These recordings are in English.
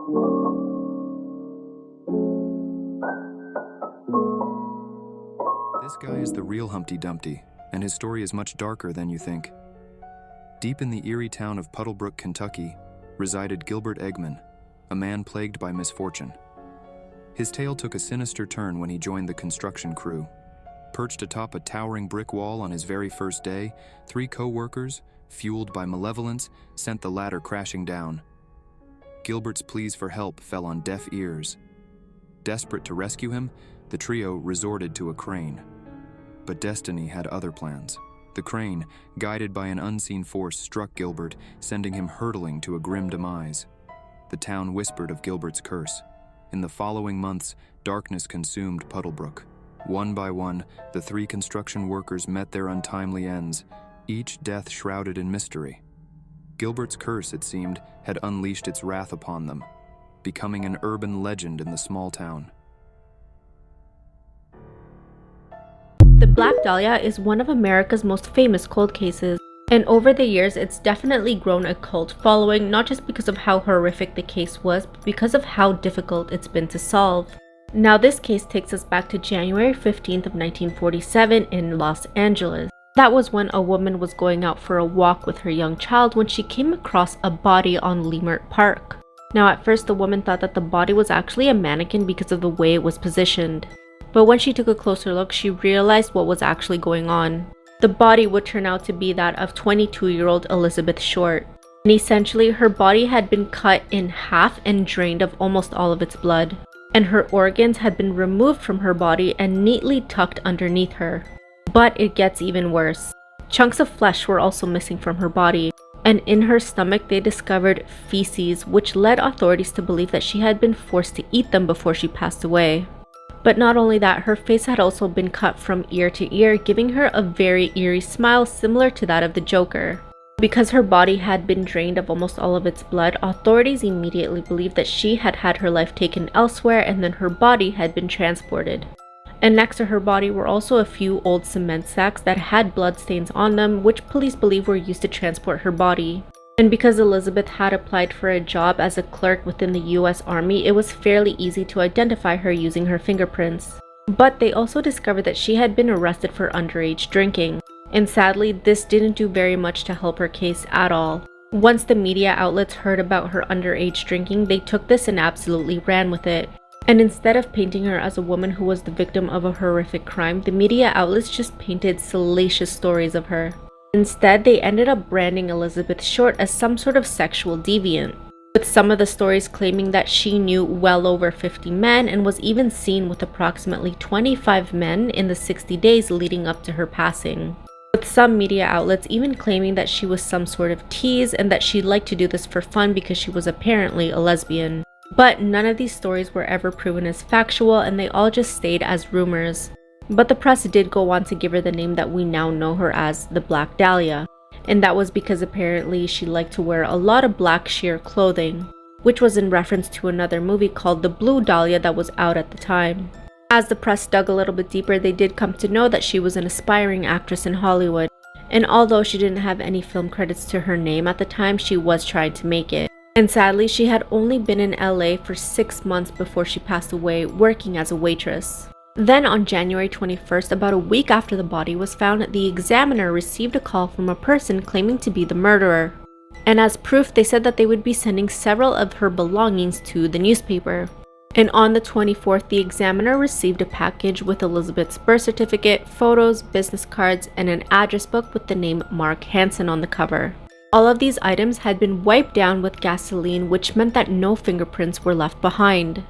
This guy is the real Humpty Dumpty, and his story is much darker than you think. Deep in the eerie town of Puddlebrook, Kentucky, resided Gilbert Eggman, a man plagued by misfortune. His tale took a sinister turn when he joined the construction crew. Perched atop a towering brick wall on his very first day, 3 co-workers, fueled by malevolence, sent the ladder crashing down. Gilbert's pleas for help fell on deaf ears. Desperate to rescue him, the trio resorted to a crane. But destiny had other plans. The crane, guided by an unseen force, struck Gilbert, sending him hurtling to a grim demise. The town whispered of Gilbert's curse. In the following months, darkness consumed Puddlebrook. One by one, the 3 construction workers met their untimely ends, each death shrouded in mystery. Gilbert's curse, it seemed, had unleashed its wrath upon them, becoming an urban legend in the small town. The Black Dahlia is one of America's most famous cold cases, and over the years it's definitely grown a cult following, not just because of how horrific the case was, but because of how difficult it's been to solve. Now this case takes us back to January 15th of 1947 in Los Angeles. That was when a woman was going out for a walk with her young child when she came across a body on Leimert Park. Now at first the woman thought that the body was actually a mannequin because of the way it was positioned. But when she took a closer look, she realized what was actually going on. The body would turn out to be that of 22-year-old Elizabeth Short. And essentially, her body had been cut in half and drained of almost all of its blood. And her organs had been removed from her body and neatly tucked underneath her. But it gets even worse. Chunks of flesh were also missing from her body. And in her stomach, they discovered feces, which led authorities to believe that she had been forced to eat them before she passed away. But not only that, her face had also been cut from ear to ear, giving her a very eerie smile similar to that of the Joker. Because her body had been drained of almost all of its blood, authorities immediately believed that she had had her life taken elsewhere and then her body had been transported. And next to her body were also a few old cement sacks that had bloodstains on them, which police believe were used to transport her body. And because Elizabeth had applied for a job as a clerk within the US Army, it was fairly easy to identify her using her fingerprints. But they also discovered that she had been arrested for underage drinking. And sadly, this didn't do very much to help her case at all. Once the media outlets heard about her underage drinking, they took this and absolutely ran with it. And instead of painting her as a woman who was the victim of a horrific crime, the media outlets just painted salacious stories of her. Instead, they ended up branding Elizabeth Short as some sort of sexual deviant, with some of the stories claiming that she knew well over 50 men and was even seen with approximately 25 men in the 60 days leading up to her passing. With some media outlets even claiming that she was some sort of tease and that she liked to do this for fun because she was apparently a lesbian. But none of these stories were ever proven as factual, and they all just stayed as rumors. But the press did go on to give her the name that we now know her as, the Black Dahlia. And that was because apparently she liked to wear a lot of black sheer clothing, which was in reference to another movie called The Blue Dahlia that was out at the time. As the press dug a little bit deeper, they did come to know that she was an aspiring actress in Hollywood. And although she didn't have any film credits to her name at the time, she was trying to make it. And sadly, she had only been in LA for 6 months before she passed away, working as a waitress. Then on January 21st, about a week after the body was found, the Examiner received a call from a person claiming to be the murderer. And as proof, they said that they would be sending several of her belongings to the newspaper. And on the 24th, the Examiner received a package with Elizabeth's birth certificate, photos, business cards, and an address book with the name Mark Hansen on the cover. All of these items had been wiped down with gasoline, which meant that no fingerprints were left behind.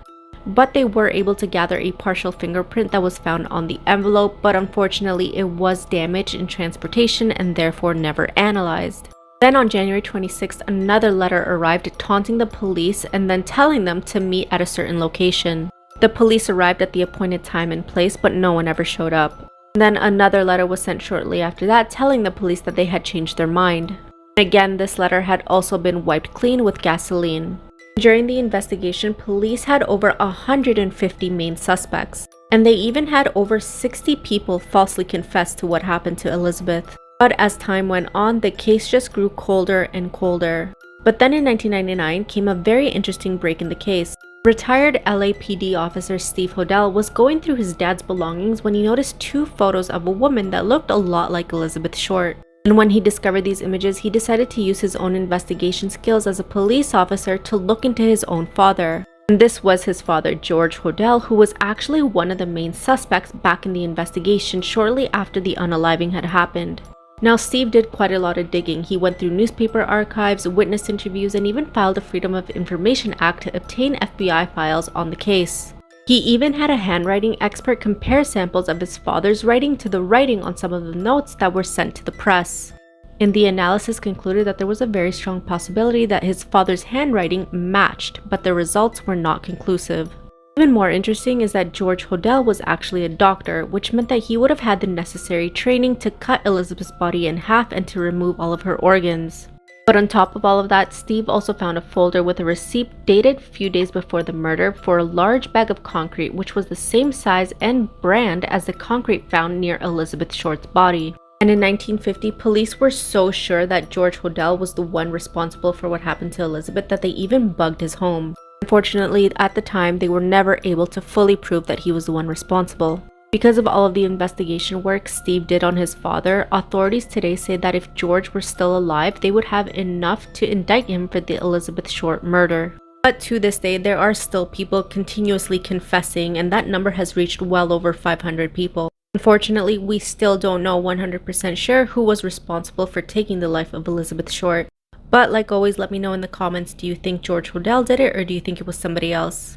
But they were able to gather a partial fingerprint that was found on the envelope, but unfortunately it was damaged in transportation and therefore never analyzed. Then on January 26th, another letter arrived taunting the police and then telling them to meet at a certain location. The police arrived at the appointed time and place, but no one ever showed up. Then another letter was sent shortly after that telling the police that they had changed their mind. Again, this letter had also been wiped clean with gasoline. During the investigation, police had over 150 main suspects, and they even had over 60 people falsely confess to what happened to Elizabeth. But as time went on, the case just grew colder and colder. But then in 1999 came a very interesting break in the case. Retired LAPD officer Steve Hodel was going through his dad's belongings when he noticed 2 photos of a woman that looked a lot like Elizabeth Short. And when he discovered these images, he decided to use his own investigation skills as a police officer to look into his own father. And this was his father, George Hodel, who was actually one of the main suspects back in the investigation shortly after the unaliving had happened. Now, Steve did quite a lot of digging. He went through newspaper archives, witness interviews, and even filed a Freedom of Information Act to obtain FBI files on the case. He even had a handwriting expert compare samples of his father's writing to the writing on some of the notes that were sent to the press. And the analysis concluded that there was a very strong possibility that his father's handwriting matched, but the results were not conclusive. Even more interesting is that George Hodel was actually a doctor, which meant that he would have had the necessary training to cut Elizabeth's body in half and to remove all of her organs. But on top of all of that, Steve also found a folder with a receipt dated a few days before the murder for a large bag of concrete, which was the same size and brand as the concrete found near Elizabeth Short's body. And in 1950, police were so sure that George Hodel was the one responsible for what happened to Elizabeth that they even bugged his home. Unfortunately, at the time, they were never able to fully prove that he was the one responsible. Because of all of the investigation work Steve did on his father, authorities today say that if George were still alive, they would have enough to indict him for the Elizabeth Short murder. But to this day, there are still people continuously confessing, and that number has reached well over 500 people. Unfortunately, we still don't know 100% sure who was responsible for taking the life of Elizabeth Short. But like always, let me know in the comments, do you think George Hodel did it, or do you think it was somebody else?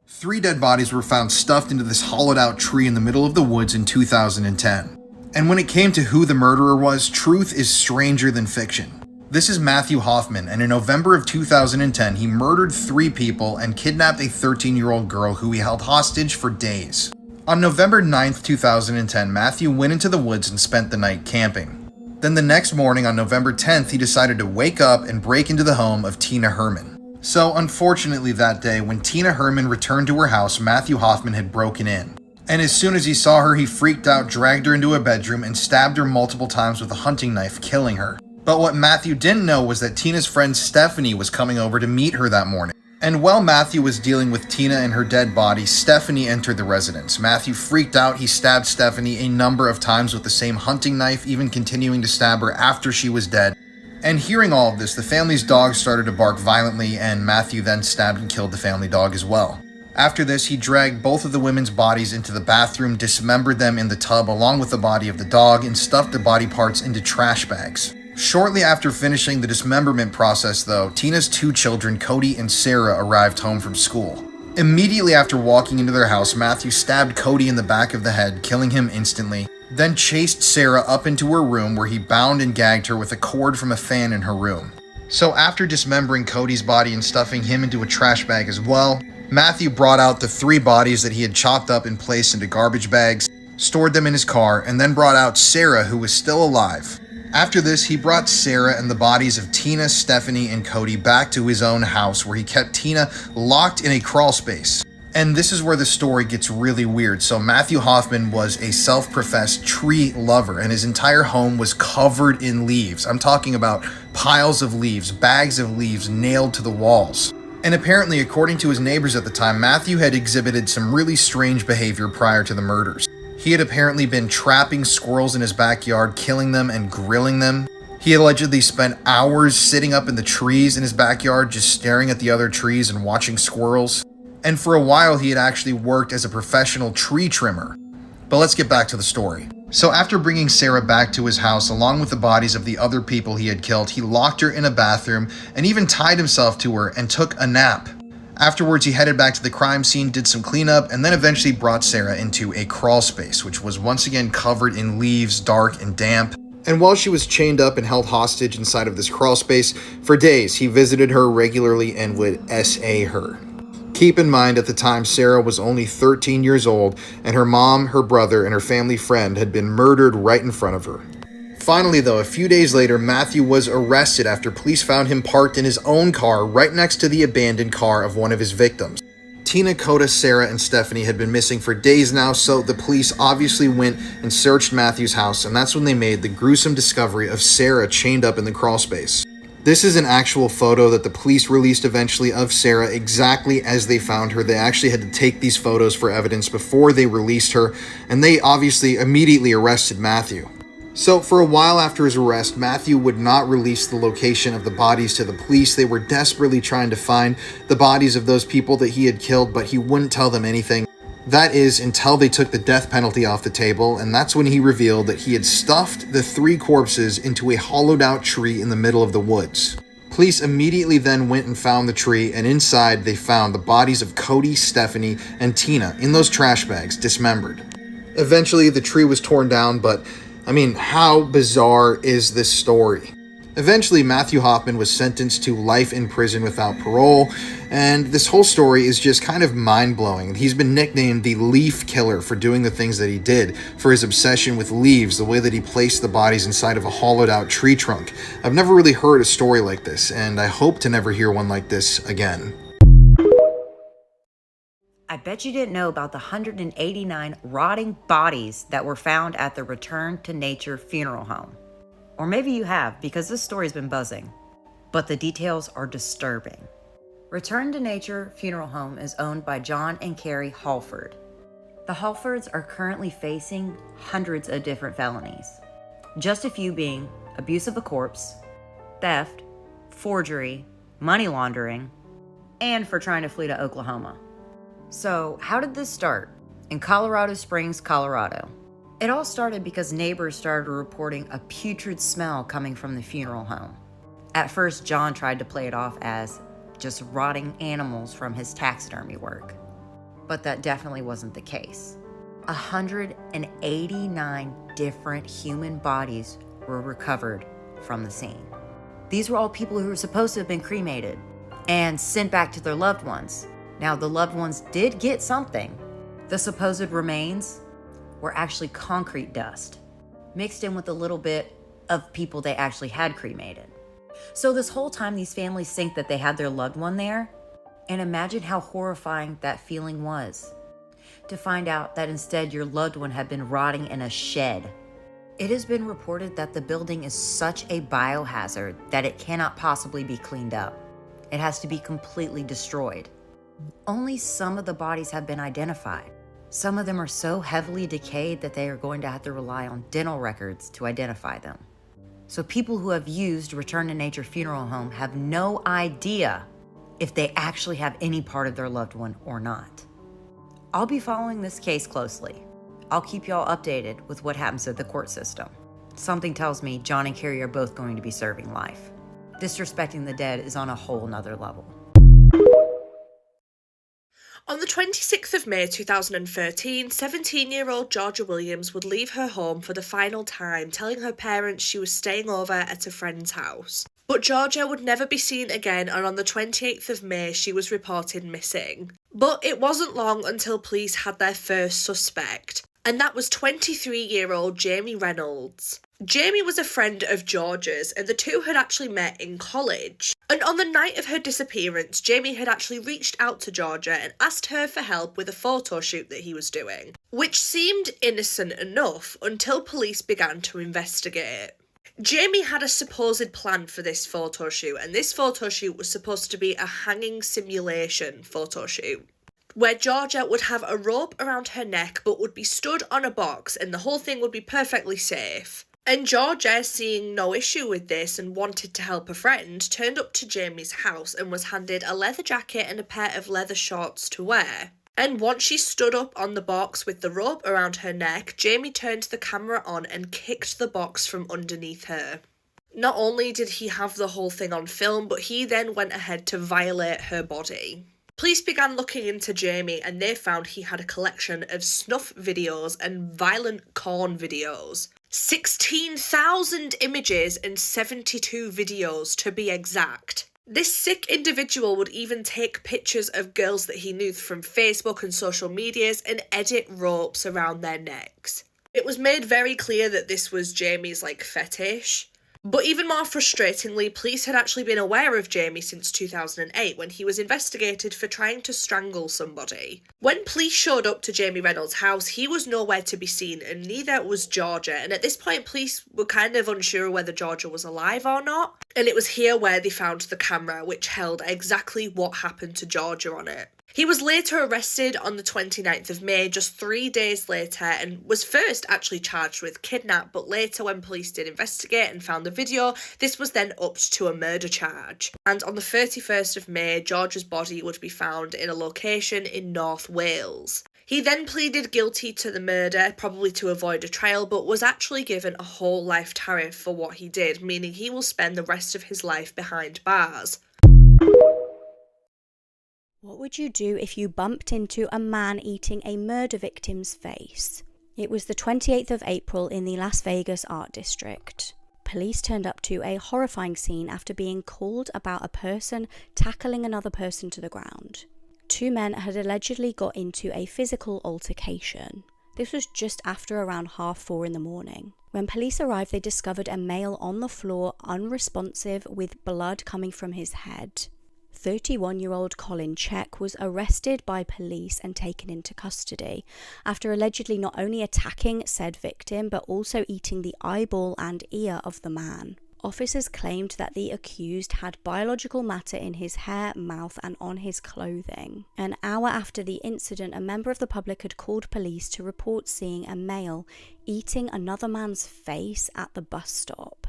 3 dead bodies were found stuffed into this hollowed out tree in the middle of the woods in 2010. And when it came to who the murderer was, truth is stranger than fiction. This is Matthew Hoffman, and in November of 2010, he murdered 3 people and kidnapped a 13-year-old girl who he held hostage for days. On November 9th, 2010, Matthew went into the woods and spent the night camping. Then the next morning, on November 10th, he decided to wake up and break into the home of Tina Herman. So unfortunately that day, when Tina Herman returned to her house, Matthew Hoffman had broken in. And as soon as he saw her, he freaked out, dragged her into a bedroom, and stabbed her multiple times with a hunting knife, killing her. But what Matthew didn't know was that Tina's friend Stephanie was coming over to meet her that morning. And while Matthew was dealing with Tina and her dead body, Stephanie entered the residence. Matthew freaked out. He stabbed Stephanie a number of times with the same hunting knife, even continuing to stab her after she was dead. And hearing all of this, the family's dog started to bark violently, and Matthew then stabbed and killed the family dog as well. After this, he dragged both of the women's bodies into the bathroom, dismembered them in the tub along with the body of the dog, and stuffed the body parts into trash bags. Shortly after finishing the dismemberment process, though, Tina's 2 children, Cody and Sarah, arrived home from school. Immediately after walking into their house, Matthew stabbed Cody in the back of the head, killing him instantly, then chased Sarah up into her room where he bound and gagged her with a cord from a fan in her room. So after dismembering Cody's body and stuffing him into a trash bag as well, Matthew brought out the 3 bodies that he had chopped up and placed into garbage bags, stored them in his car, and then brought out Sarah, who was still alive. After this, he brought Sarah and the bodies of Tina, Stephanie, and Cody back to his own house, where he kept Tina locked in a crawl space. And this is where the story gets really weird. So Matthew Hoffman was a self-professed tree lover, and his entire home was covered in leaves. I'm talking about piles of leaves, bags of leaves nailed to the walls. And apparently, according to his neighbors at the time, Matthew had exhibited some really strange behavior prior to the murders. He had apparently been trapping squirrels in his backyard, killing them and grilling them. He allegedly spent hours sitting up in the trees in his backyard, just staring at the other trees and watching squirrels. And for a while, he had actually worked as a professional tree trimmer. But let's get back to the story. So after bringing Sarah back to his house, along with the bodies of the other people he had killed, he locked her in a bathroom and even tied himself to her and took a nap. Afterwards, he headed back to the crime scene, did some cleanup, and then eventually brought Sarah into a crawl space, which was once again covered in leaves, dark and damp. And while she was chained up and held hostage inside of this crawl space, for days he visited her regularly and would SA her. Keep in mind, at the time, Sarah was only 13 years old, and her mom, her brother, and her family friend had been murdered right in front of her. Finally, though, a few days later, Matthew was arrested after police found him parked in his own car right next to the abandoned car of one of his victims. Tina, Coda, Sarah, and Stephanie had been missing for days now, so the police obviously went and searched Matthew's house, and that's when they made the gruesome discovery of Sarah chained up in the crawl space. This is an actual photo that the police released eventually of Sarah exactly as they found her. They actually had to take these photos for evidence before they released her, and they obviously immediately arrested Matthew. So for a while after his arrest, Matthew would not release the location of the bodies to the police. They were desperately trying to find the bodies of those people that he had killed, but he wouldn't tell them anything. That is, until they took the death penalty off the table, and that's when he revealed that he had stuffed the 3 corpses into a hollowed-out tree in the middle of the woods. Police immediately then went and found the tree, and inside they found the bodies of Cody, Stephanie, and Tina in those trash bags, dismembered. Eventually, the tree was torn down, but, how bizarre is this story? Eventually, Matthew Hoffman was sentenced to life in prison without parole, and this whole story is just kind of mind-blowing. He's been nicknamed the Leaf Killer for doing the things that he did, for his obsession with leaves, the way that he placed the bodies inside of a hollowed-out tree trunk. I've never really heard a story like this, and I hope to never hear one like this again. I bet you didn't know about the 189 rotting bodies that were found at the Return to Nature funeral home. Or maybe you have, because this story's been buzzing. But the details are disturbing. Return to Nature Funeral Home is owned by John and Carrie Halford. The Halfords are currently facing hundreds of different felonies. Just a few being abuse of a corpse, theft, forgery, money laundering, and for trying to flee to Oklahoma. So, how did this start? In Colorado Springs, Colorado. It all started because neighbors started reporting a putrid smell coming from the funeral home. At first, John tried to play it off as just rotting animals from his taxidermy work. But that definitely wasn't the case. 189 different human bodies were recovered from the scene. These were all people who were supposed to have been cremated and sent back to their loved ones. Now, the loved ones did get something. The supposed remains were actually concrete dust, mixed in with a little bit of people they actually had cremated. So this whole time, these families think that they had their loved one there, and imagine how horrifying that feeling was, to find out that instead your loved one had been rotting in a shed. It has been reported that the building is such a biohazard that it cannot possibly be cleaned up. It has to be completely destroyed. Only some of the bodies have been identified. Some of them are so heavily decayed that they are going to have to rely on dental records to identify them. So people who have used Return to Nature Funeral Home have no idea if they actually have any part of their loved one or not. I'll be following this case closely. I'll keep y'all updated with what happens at the court system. Something tells me John and Carrie are both going to be serving life. Disrespecting the dead is on a whole nother level. On the 26th of May 2013, 17-year-old Georgia Williams would leave her home for the final time, telling her parents she was staying over at a friend's house. But Georgia would never be seen again, and on the 28th of May she was reported missing. But it wasn't long until police had their first suspect, and that was 23-year-old Jamie Reynolds. Jamie was a friend of Georgia's, and the two had actually met in college. And on the night of her disappearance, Jamie had actually reached out to Georgia and asked her for help with a photo shoot that he was doing, which seemed innocent enough until police began to investigate. Jamie had a supposed plan for this photo shoot, and this photo shoot was supposed to be a hanging simulation photo shoot, where Georgia would have a rope around her neck but would be stood on a box and the whole thing would be perfectly safe. And Georgia, seeing no issue with this and wanted to help a friend, turned up to Jamie's house and was handed a leather jacket and a pair of leather shorts to wear. And once she stood up on the box with the rope around her neck, Jamie turned the camera on and kicked the box from underneath her. Not only did he have the whole thing on film, but he then went ahead to violate her body. Police began looking into Jamie and they found he had a collection of snuff videos and violent porn videos. 16,000 images and 72 videos to be exact. This sick individual would even take pictures of girls that he knew from Facebook and social medias and edit ropes around their necks. It was made very clear that this was Jamie's fetish. But even more frustratingly, police had actually been aware of Jamie since 2008 when he was investigated for trying to strangle somebody. When police showed up to Jamie Reynolds' house, he was nowhere to be seen, and neither was Georgia, and at this point police were kind of unsure whether Georgia was alive or not. And it was here where they found the camera, which held exactly what happened to Georgia on it. He was later arrested on the 29th of May, just 3 days later, and was first actually charged with kidnap, but later when police did investigate and found the video, this was then upped to a murder charge. And on the 31st of May, George's body would be found in a location in North Wales. He then pleaded guilty to the murder, probably to avoid a trial, but was actually given a whole life tariff for what he did, meaning he will spend the rest of his life behind bars. What would you do if you bumped into a man eating a murder victim's face? It was the 28th of April in the Las Vegas Art District. Police turned up to a horrifying scene after being called about a person tackling another person to the ground. 2 men had allegedly got into a physical altercation. This was just after around 4:30 in the morning. When police arrived, they discovered a male on the floor, unresponsive, with blood coming from his head. 31-year-old Colin Check was arrested by police and taken into custody after allegedly not only attacking said victim but also eating the eyeball and ear of the man. Officers claimed that the accused had biological matter in his hair, mouth and on his clothing. An hour after the incident, a member of the public had called police to report seeing a male eating another man's face at the bus stop.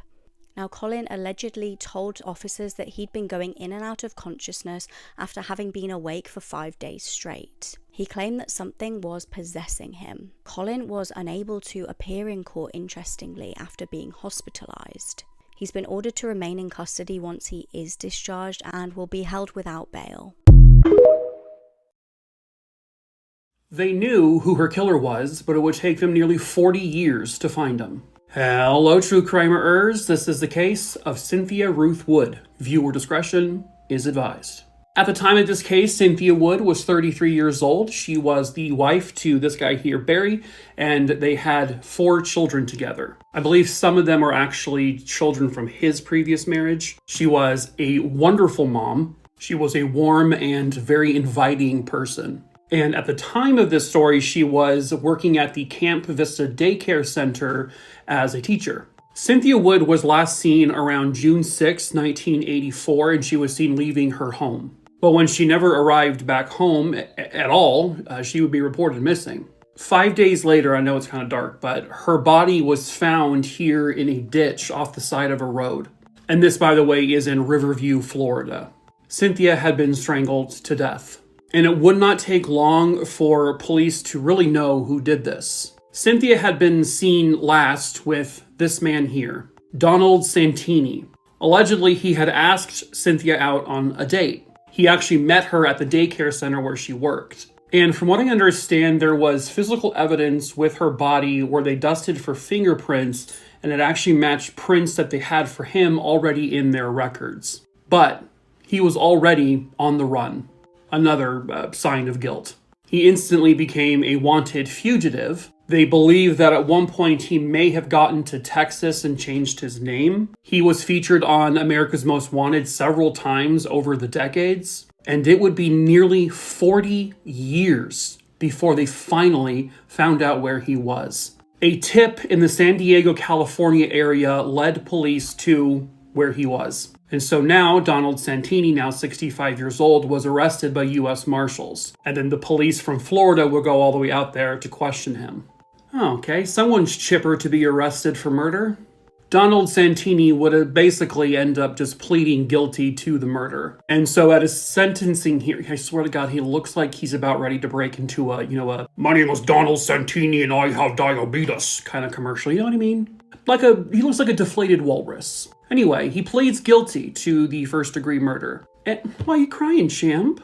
Now, Colin allegedly told officers that he'd been going in and out of consciousness after having been awake for 5 days straight. He claimed that something was possessing him. Colin was unable to appear in court, interestingly, after being hospitalised. He's been ordered to remain in custody once he is discharged and will be held without bail. They knew who her killer was, but it would take them nearly 40 years to find him. Hello, true crimer-ers. This is the case of Cynthia Ruth Wood. Viewer discretion is advised. At the time of this case, Cynthia Wood was 33 years old. She was the wife to this guy here, Barry, and they had 4 children together. I believe some of them are actually children from his previous marriage. She was a wonderful mom. She was a warm and very inviting person. And at the time of this story, she was working at the Camp Vista Daycare Center as a teacher. Cynthia Wood was last seen around June 6, 1984, and she was seen leaving her home. But when she never arrived back home at all, she would be reported missing. 5 days later, I know it's kind of dark, but her body was found here in a ditch off the side of a road. And this, by the way, is in Riverview, Florida. Cynthia had been strangled to death. And it would not take long for police to really know who did this. Cynthia had been seen last with this man here, Donald Santini. Allegedly, he had asked Cynthia out on a date. He actually met her at the daycare center where she worked. And from what I understand, there was physical evidence with her body where they dusted for fingerprints, and it actually matched prints that they had for him already in their records. But he was already on the run. Another sign of guilt. He instantly became a wanted fugitive. They believe that at one point he may have gotten to Texas and changed his name. He was featured on America's Most Wanted several times over the decades, and it would be nearly 40 years before they finally found out where he was. A tip in the San Diego, California area led police to where he was. And so now Donald Santini, now 65 years old, was arrested by U.S. Marshals. And then the police from Florida will go all the way out there to question him. Oh, okay, someone's chipper to be arrested for murder. Donald Santini would basically end up just pleading guilty to the murder. And so at his sentencing here, I swear to God, he looks like he's about ready to break into a "my name is Donald Santini and I have diabetes" kind of commercial, you know what I mean? He looks like a deflated walrus. Anyway, he pleads guilty to the first-degree murder. And why are you crying, champ?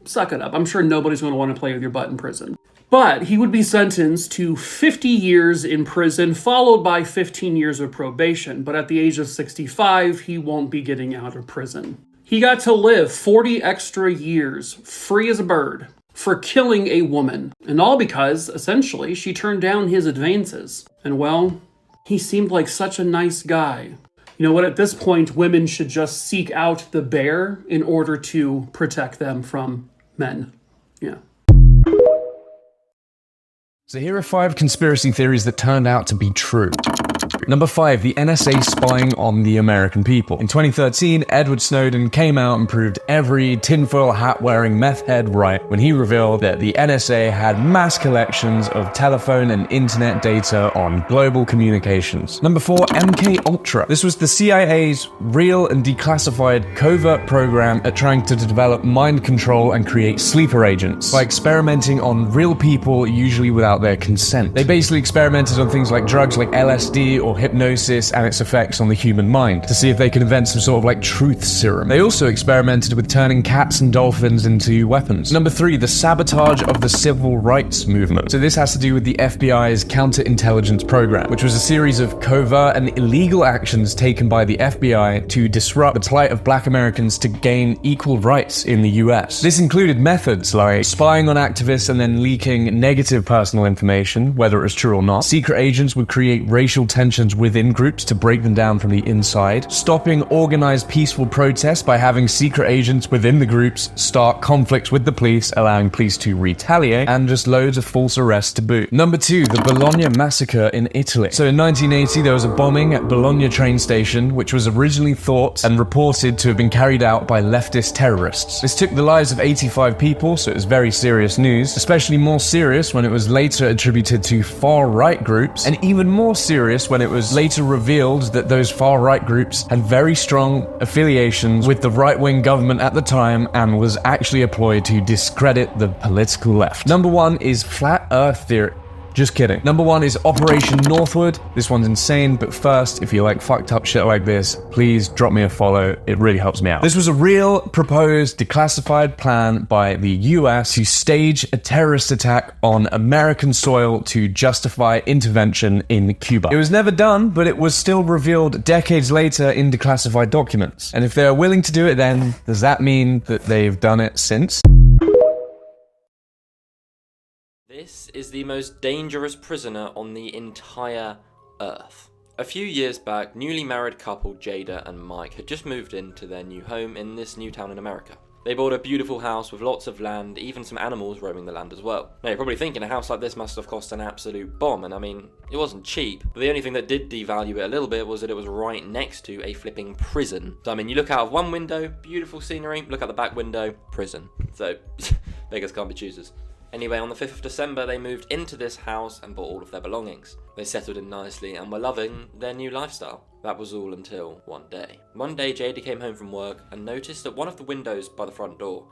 Suck it up. I'm sure nobody's going to want to play with your butt in prison. But he would be sentenced to 50 years in prison, followed by 15 years of probation. But at the age of 65, he won't be getting out of prison. He got to live 40 extra years, free as a bird, for killing a woman. And all because, essentially, she turned down his advances. And well, he seemed like such a nice guy. You know what, at this point, women should just seek out the bear in order to protect them from men. Yeah. So here are 5 conspiracy theories that turned out to be true. Number 5, the NSA spying on the American people. In 2013, Edward Snowden came out and proved every tinfoil hat-wearing meth head right when he revealed that the NSA had mass collections of telephone and internet data on global communications. Number 4, MK Ultra. This was the CIA's real and declassified covert program at trying to develop mind control and create sleeper agents by experimenting on real people, usually without their consent. They basically experimented on things like drugs like LSD or hypnosis and its effects on the human mind to see if they could invent some sort of like truth serum. They also experimented with turning cats and dolphins into weapons. Number 3, the sabotage of the civil rights movement. So this has to do with the FBI's counterintelligence program, which was a series of covert and illegal actions taken by the FBI to disrupt the plight of black Americans to gain equal rights in the US. This included methods like spying on activists and then leaking negative personal information, whether it was true or not. Secret agents would create racial tensions within groups to break them down from the inside, stopping organized peaceful protests by having secret agents within the groups start conflicts with the police, allowing police to retaliate, and just loads of false arrests to boot. Number 2, the Bologna massacre in Italy. So in 1980, there was a bombing at Bologna train station, which was originally thought and reported to have been carried out by leftist terrorists. This took the lives of 85 people, so it was very serious news, especially more serious when it was later attributed to far-right groups, and even more serious when it was later revealed that those far-right groups had very strong affiliations with the right-wing government at the time and was actually employed to discredit the political left. Number 1 is flat earth theory. Just kidding. Number 1 is Operation Northwood. This one's insane, but first, if you like fucked up shit like this, please drop me a follow. It really helps me out. This was a real, proposed, declassified plan by the US to stage a terrorist attack on American soil to justify intervention in Cuba. It was never done, but it was still revealed decades later in declassified documents. And if they're willing to do it then, does that mean that they've done it since? This is the most dangerous prisoner on the entire Earth. A few years back, newly married couple Jada and Mike had just moved into their new home in this new town in America. They bought a beautiful house with lots of land, even some animals roaming the land as well. Now you're probably thinking a house like this must have cost an absolute bomb, and I mean, it wasn't cheap, but the only thing that did devalue it a little bit was that it was right next to a flipping prison. So I mean, you look out of one window, beautiful scenery, look out the back window, prison. So, beggars can't be choosers. Anyway, on the 5th of December, they moved into this house and bought all of their belongings. They settled in nicely and were loving their new lifestyle. That was all until one day. One day, Jada came home from work and noticed that one of the windows by the front door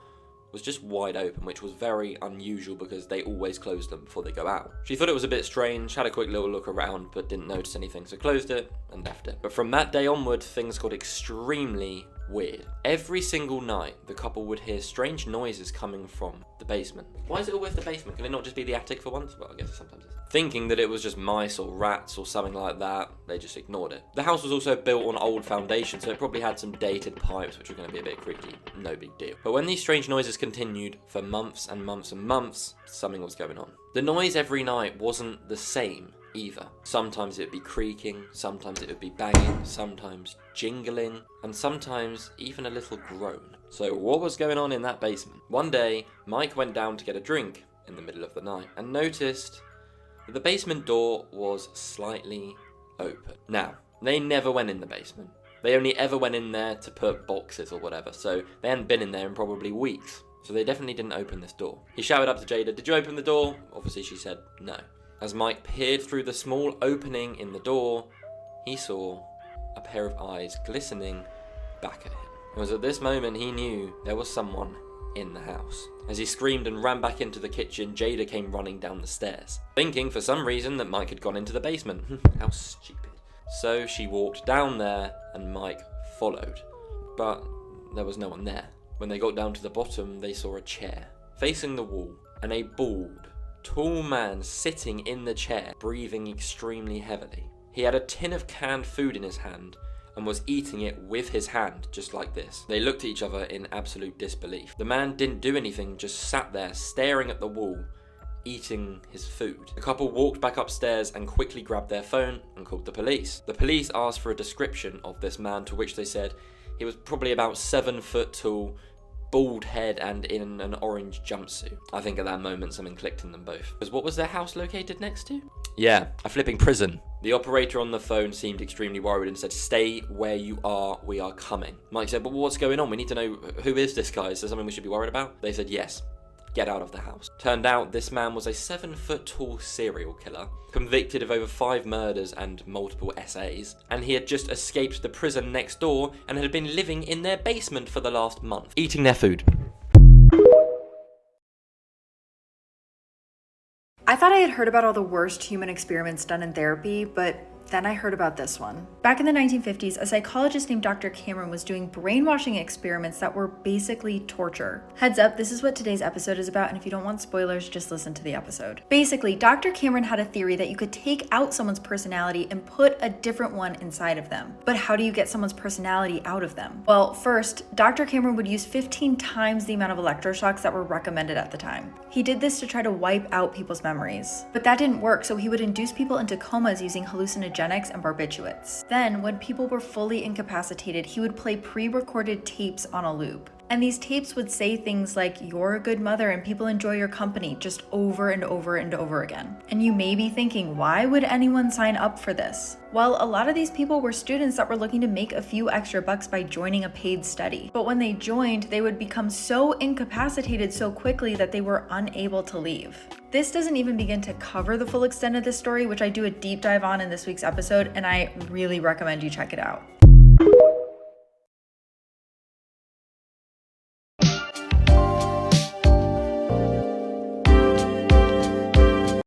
was just wide open, which was very unusual because they always closed them before they go out. She thought it was a bit strange, had a quick little look around, but didn't notice anything, so closed it and left it. But from that day onward, things got extremely weird. Every single night, the couple would hear strange noises coming from the basement. Why is it always the basement? Can it not just be the attic for once? Well, I guess it sometimes is. Thinking that it was just mice or rats or something like that, they just ignored it. The house was also built on old foundations, so it probably had some dated pipes, which were going to be a bit creaky. No big deal. But when these strange noises continued for months and months and months, something was going on. The noise every night wasn't the same either. Sometimes it would be creaking, sometimes it would be banging, sometimes jingling, and sometimes even a little groan. So what was going on in that basement? One day, Mike went down to get a drink in the middle of the night and noticed that the basement door was slightly open. Now, they never went in the basement. They only ever went in there to put boxes or whatever, so they hadn't been in there in probably weeks. So they definitely didn't open this door. He shouted up to Jada, "Did you open the door?" Obviously she said no. As Mike peered through the small opening in the door, he saw a pair of eyes glistening back at him. It was at this moment he knew there was someone in the house. As he screamed and ran back into the kitchen, Jada came running down the stairs, thinking for some reason that Mike had gone into the basement. How stupid. So she walked down there and Mike followed, but there was no one there. When they got down to the bottom, they saw a chair facing the wall and a bald, tall man sitting in the chair, breathing extremely heavily. He had a tin of canned food in his hand and was eating it with his hand, just like this. They looked at each other in absolute disbelief. The man didn't do anything, just sat there staring at the wall eating his food. The couple walked back upstairs and quickly grabbed their phone and called the police. The police asked for a description of this man, to which they said he was probably about 7 foot tall, bald head and in an orange jumpsuit. I think at that moment something clicked in them both. Because what was their house located next to? Yeah, a flipping prison. The operator on the phone seemed extremely worried and said, "Stay where you are, we are coming." Mike said, "But what's going on? We need to know, who is this guy? Is there something we should be worried about?" They said, "Yes. Get out of the house." Turned out this man was a 7 foot tall serial killer, convicted of over 5 murders and multiple SAs, and he had just escaped the prison next door and had been living in their basement for the last month, eating their food. I thought I had heard about all the worst human experiments done in therapy, but then I heard about this one. Back in the 1950s, a psychologist named Dr. Cameron was doing brainwashing experiments that were basically torture. Heads up, this is what today's episode is about, and if you don't want spoilers, just listen to the episode. Basically, Dr. Cameron had a theory that you could take out someone's personality and put a different one inside of them. But how do you get someone's personality out of them? Well, first, Dr. Cameron would use 15 times the amount of electroshocks that were recommended at the time. He did this to try to wipe out people's memories. But that didn't work, so he would induce people into comas using hallucinogenics and barbiturates. Then, when people were fully incapacitated, he would play pre-recorded tapes on a loop. And these tapes would say things like, "You're a good mother and people enjoy your company," just over and over and over again. And you may be thinking, why would anyone sign up for this? Well, a lot of these people were students that were looking to make a few extra bucks by joining a paid study. But when they joined, they would become so incapacitated so quickly that they were unable to leave. This doesn't even begin to cover the full extent of this story, which I do a deep dive on in this week's episode, and I really recommend you check it out.